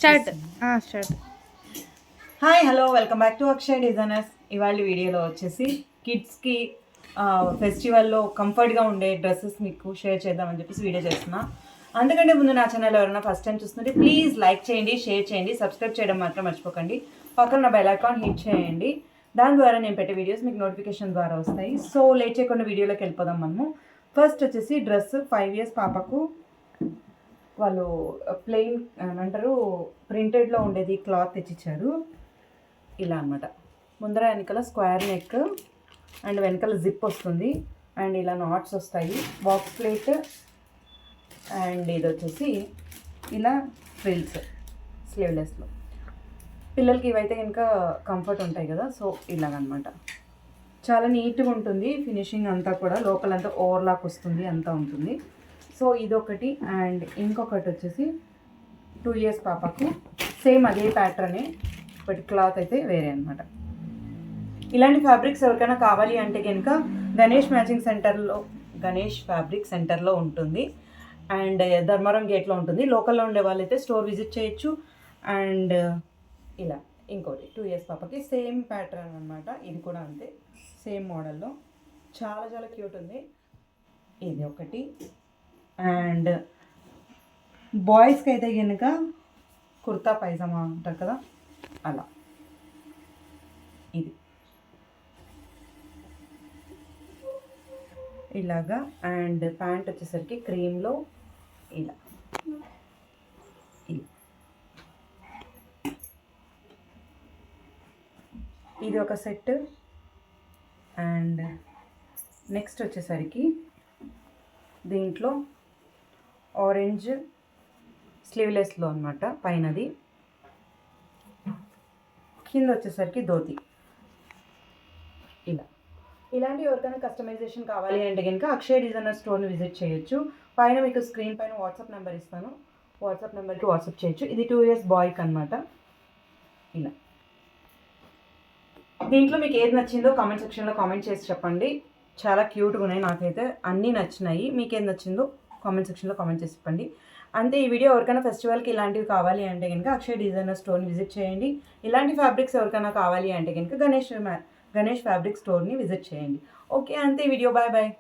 Start. Hi hello welcome back to Akshay designers. ఇవాళ వీడియోలో వచ్చేసి కిడ్స్కి ఫెస్టివల్లో కంఫర్ట్గా ఉండే డ్రెస్సెస్ మీకు షేర్ చేద్దామని చెప్పేసి వీడియో చేస్తున్నా. అందుకంటే ముందు నా ఛానల్ ఎవరైనా ఫస్ట్ టైం చూస్తుంటే ప్లీజ్ లైక్ చేయండి, షేర్ చేయండి, సబ్స్క్రైబ్ చేయడం మాత్రం మర్చిపోకండి. పక్కన బెల్ ఐకాన్ హిట్ చేయండి. దాని ద్వారా నేను పెట్టే వీడియోస్ మీకు నోటిఫికేషన్ ద్వారా వస్తాయి. సో లేట్ చేయకుండా వీడియోలోకి వెళ్ళిపోదాం మనము. ఫస్ట్ వచ్చేసి డ్రెస్ 5 years పాపకు వాళ్ళు ప్లెయిన్ అంటారు ప్రింటెడ్లో ఉండేది క్లాత్ తెచ్చిచ్చారు. ఇలా అనమాట. ముందర వెనకాల స్క్వేర్ నెక్ అండ్ వెనకాల జిప్ వస్తుంది అండ్ ఇలా నాట్స్ వస్తాయి. బాక్స్ ప్లేట్ అండ్ ఇది వచ్చేసి ఇలా ఫ్రిల్స్ స్లీవ్లెస్లో. పిల్లలకి ఇవైతే కనుక కంఫర్ట్ ఉంటాయి కదా, సో ఇలాగనమాట. చాలా నీట్గా ఉంటుంది ఫినిషింగ్ అంతా కూడా. లోపలంతా ఓవర్లాక్ వస్తుంది, అంతా ఉంటుంది. సో ఇదొకటి. అండ్ ఇంకొకటి వచ్చేసి 2 years పాపకు సేమ్ అదే ప్యాటర్నే, బట్ క్లాత్ అయితే వేరే అనమాట. ఇలాంటి ఫ్యాబ్రిక్స్ ఎవరికైనా కావాలి అంటే కనుక గణేష్ ఫ్యాబ్రిక్ సెంటర్లో ఉంటుంది అండ్ ధర్మవరం గేట్లో ఉంటుంది. లోకల్లో ఉండే వాళ్ళైతే స్టోర్ విజిట్ చేయొచ్చు. అండ్ ఇలా ఇంకోటి 2 years పాపకి సేమ్ ప్యాటర్న్ అనమాట. ఇది కూడా అంతే, సేమ్ మోడల్లో. చాలా చాలా క్యూట్ ఉంది. ఇది ఒకటి. అండ్ బాయ్స్కి అయితే కనుక కుర్తా పైజామా అంటారు కదా, అలా ఇది ఇలాగా. అండ్ ప్యాంట్ వచ్చేసరికి క్రీమ్లో ఇలా ఇది ఒక సెట్. అండ్ నెక్స్ట్ వచ్చేసరికి దీంట్లో ఆరెంజ్ స్లీవ్లెస్లో అనమాట, పైనది. కింద వచ్చేసరికి ధోతి. ఇలా ఇలాంటి ఎవరికైనా కస్టమైజేషన్ కావాలి అంటే కనుక అక్షయ్ డిజైనర్ స్టోర్ని విజిట్ చేయొచ్చు. పైన మీకు స్క్రీన్ పైన వాట్సాప్ నెంబర్ ఇస్తాను, వాట్సాప్ నెంబర్కి వాట్సాప్ చేయొచ్చు. ఇది 2 years బాయ్కి అనమాట. ఇలా దీంట్లో మీకు ఏది నచ్చిందో కామెంట్ సెక్షన్లో కామెంట్ చేసి చెప్పండి. చాలా క్యూట్గా ఉన్నాయి, నాకైతే అన్నీ నచ్చినాయి. మీకు ఏది నచ్చిందో కామెంట్ సెక్షన్లో కామెంట్ చేసి చెప్పండి. అంతే. ఈ వీడియో ఎవరికైనా ఫెస్టివల్కి ఇలాంటివి కావాలి అంటే కనుక అక్షయ్ డిజైనర్ స్టోర్ని విజిట్ చేయండి. ఇలాంటి ఫ్యాబ్రిక్స్ ఎవరికైనా కావాలి అంటే కనుక గణేష్ ఫ్యాబ్రిక్ స్టోర్ని విజిట్ చేయండి. ఓకే, అంతే వీడియో. Bye bye.